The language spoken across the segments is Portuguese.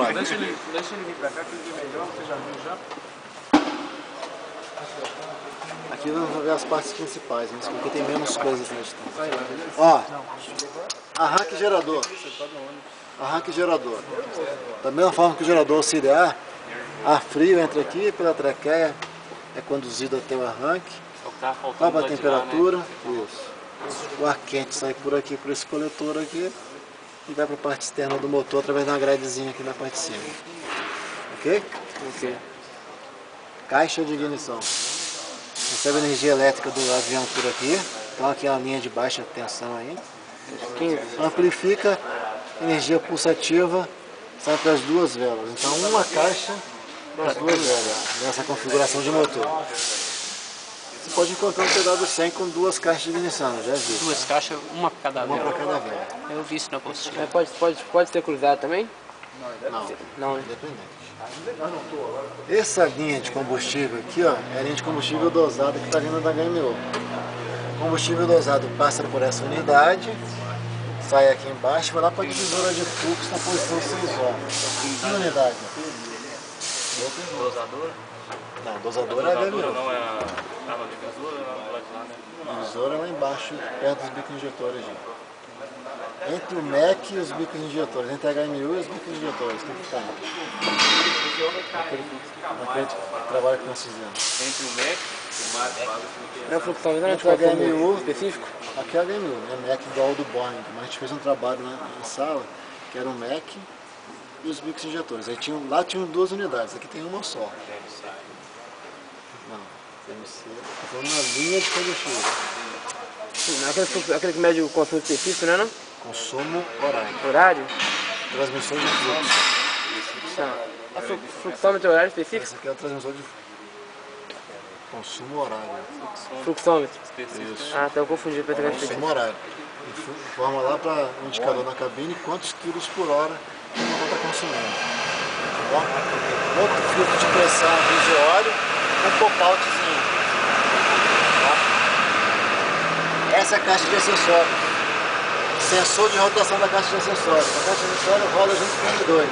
lado. Deixa ele vir pra cá que ele vê melhor, você já viu já? Aqui vamos ver as partes principais, mas porque tem menos coisas na distância. Ó, arranque gerador. Arranque gerador. Da mesma forma que o gerador auxiliar, ar frio entra aqui pela traqueia, é conduzido até o arranque, sobe a temperatura, isso. O ar quente sai por aqui, por esse coletor aqui, e vai para a parte externa do motor através de uma gradezinha aqui na parte de cima. Ok? Ok. Caixa de ignição. Recebe energia elétrica do avião por aqui, então aqui é uma linha de baixa tensão aí. Amplifica energia pulsativa, sai para as duas velas. Então uma caixa para as duas velas, nessa configuração de motor. Você pode encontrar um PW100 com duas caixas de ignição, já vi. Duas caixas, uma para cada vela. Uma para cada vela. Eu vi isso na apostila. Pode ser cruzado também? Não, independente. Essa linha de combustível aqui, ó, é a linha de combustível dosada que está vindo da HMO. O combustível dosado passa por essa unidade, sai aqui embaixo, vai lá para a divisora de fluxo na posição 6 horas. Que unidade? Dosadora? Não, dosadora é a HMO. Não é a divisora, é lá de lá, né? A divisora é lá embaixo, perto dos bicos injetores. Entre o MEC e os bicos injetores, entre a HMU e os bicos injetores, o que está? Naquele trabalho que nós fizemos. Entre o MEC e o MAC. É o fluxômetro, Entre o HMU, específico? aqui é a HMU, né? MEC igual ao do Boeing, mas a gente fez um trabalho na sala, que era o MEC e os bicos injetores. Aí lá tinham duas unidades, aqui tem uma só. Não, DMC, estou falando na linha de combustível. Aquele que mede o consumo específico, né? Não? Consumo horário. Horário? Transmissor de fluxo. É fluxômetro horário específico? Esse aqui é o transmissor de consumo horário. Fluxômetro. Isso. Ah, tá, eu confundi para pegar específico. Consumo horário. Informa lá para o indicador na cabine quantos quilos por hora o motor está consumindo. Tá bom? Outro filtro de pressão visuário com pop-outzinho. Tá? Essa é a caixa de acessórios. Sensor de rotação da caixa de acessórios. A caixa de acessórios rola junto com o N2.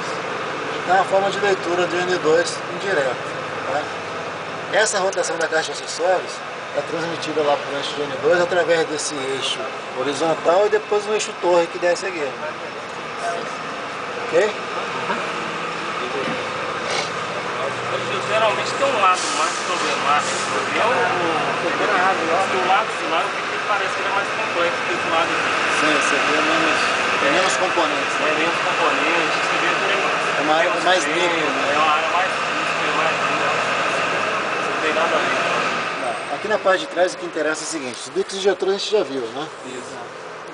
Então é uma forma de leitura do N2 indireto. Tá? Essa rotação da caixa de acessórios é transmitida lá para o eixo de N2 através desse eixo horizontal e depois no eixo torre que desce aqui. Ok? Geralmente tem um lado mais problemático do avião, o lado final parece que ele é mais complexo que esse lado aqui. Sim, você tem menos componentes. Né? É menos componentes, você vê que é uma área mais limpa. É uma área mais limpa, mais limpa. Não tem nada a ver. Aqui na parte de trás o que interessa é o seguinte, os bicos injetores a gente já viu, né? Isso.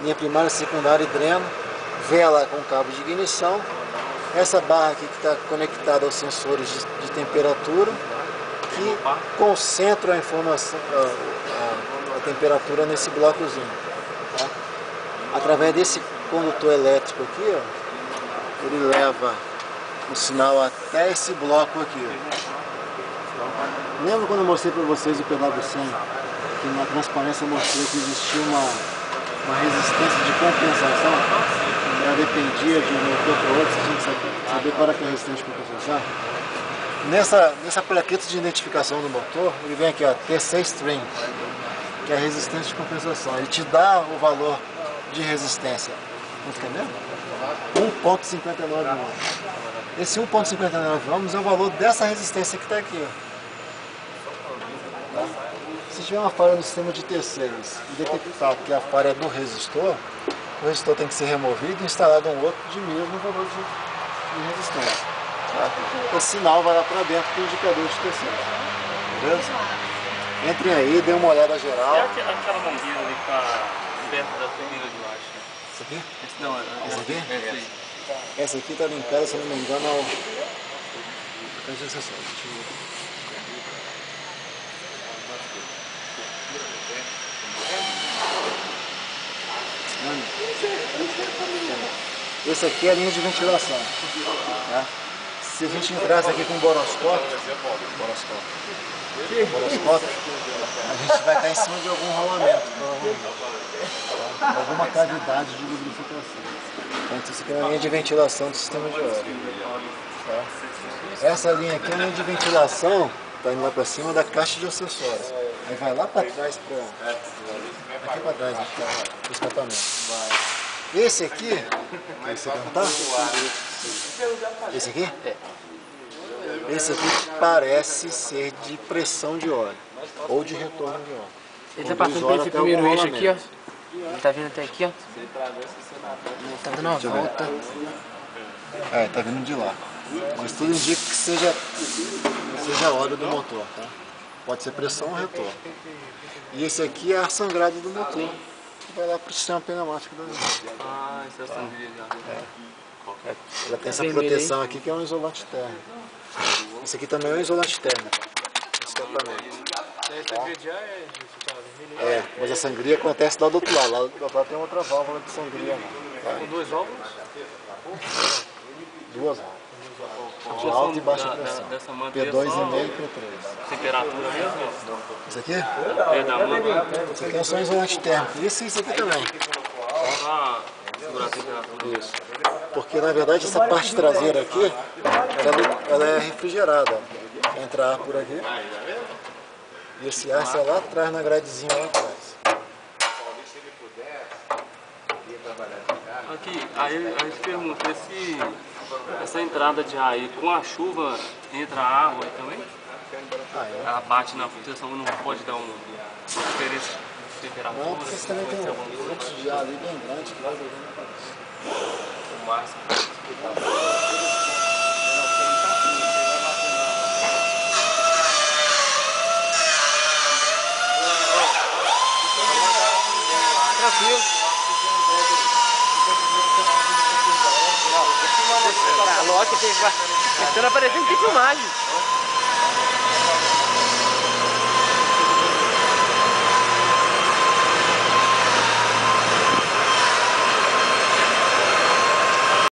Linha primária, secundária e dreno, vela com cabo de ignição, essa barra aqui que está conectada aos sensores de temperatura, que concentram a informação, a temperatura nesse blocozinho. Tá? Através desse condutor elétrico aqui, ó, ele leva o sinal até esse bloco aqui. Lembra quando eu mostrei para vocês o PW100? Que na transparência eu mostrei que existia uma resistência de compensação? Ela dependia de um motor para outro, você tinha que saber qual era a resistência de compensação. Nessa plaqueta de identificação do motor, ele vem aqui, ó, TC String, que é a resistência de compensação. Ele te dá o valor de resistência. Não fica mesmo? 1,59 ohms. Esse 1,59 ohms é o valor dessa resistência que está aqui. Ó. Tá? Se tiver uma falha no sistema de terceiros e detectar que a falha é do resistor, o resistor tem que ser removido e instalado um outro de mesmo valor de resistência. Tá? Esse sinal vai lá para dentro do indicador de terceiros. Beleza? Entrem aí, dêem uma olhada geral. É aquela mangueira ali que está perto da turbina de baixo. Isso aqui? Não, essa aqui? Essa aí. Essa aqui está linkada, se não me engano, ao caixa de acessórios. Deixa eu ver. Esse aqui é a linha de ventilação. Tá? Se a gente entrasse aqui com um boroscópio, a gente vai estar em cima de algum rolamento, tá? Alguma cavidade de lubrificação. Então isso aqui é a linha de ventilação do sistema de óleo. Tá? Essa linha aqui é a linha de ventilação, tá indo lá para cima da caixa de acessórios. Aí vai lá para trás, aqui para trás, aqui, o escapamento. Esse aqui, quer você perguntar? Esse aqui? É. Esse aqui parece ser de pressão de óleo, ou de retorno de óleo. Ele tá passando por esse primeiro eixo aqui, ó. Ele tá vindo até aqui, ó. Tá dando uma volta. É, tá vindo de lá. Mas tudo indica que seja óleo do motor, tá? Pode ser pressão ou retorno. E esse aqui é a sangrada do motor, que vai lá pro sistema pneumático da linha. Ah, isso é a sangria já. Ela tem essa proteção aqui que é um isolante térmico. Esse aqui também é um isolante térmico. Escapamento. É, mas a sangria acontece lá do outro lado. Lá do outro lado tem outra válvula de sangria. Tá? Com duas válvulas? Duas válvulas. De alta e baixa pressão. Dessa manta P2,5 e P3. temperatura mesmo? Isso aqui? É da manta? Isso aqui é só um isolante térmico. Isso aqui também. Pra segurar a temperatura. Isso. Porque na verdade essa parte traseira aqui, ela é refrigerada. Entra ar por aqui. E esse ar sai lá atrás na gradezinha lá atrás. Aqui, aí a gente pergunta, essa entrada de ar aí, com a chuva entra água aí também? Ela bate na proteção, não pode dar uma diferença de temperatura? Não, porque você também tem um fluxo de ar ali bem grande que vai jogando para isso. O máximo. Tranquilo. Tá, lógico que tem que aparecendo que tem filmagem.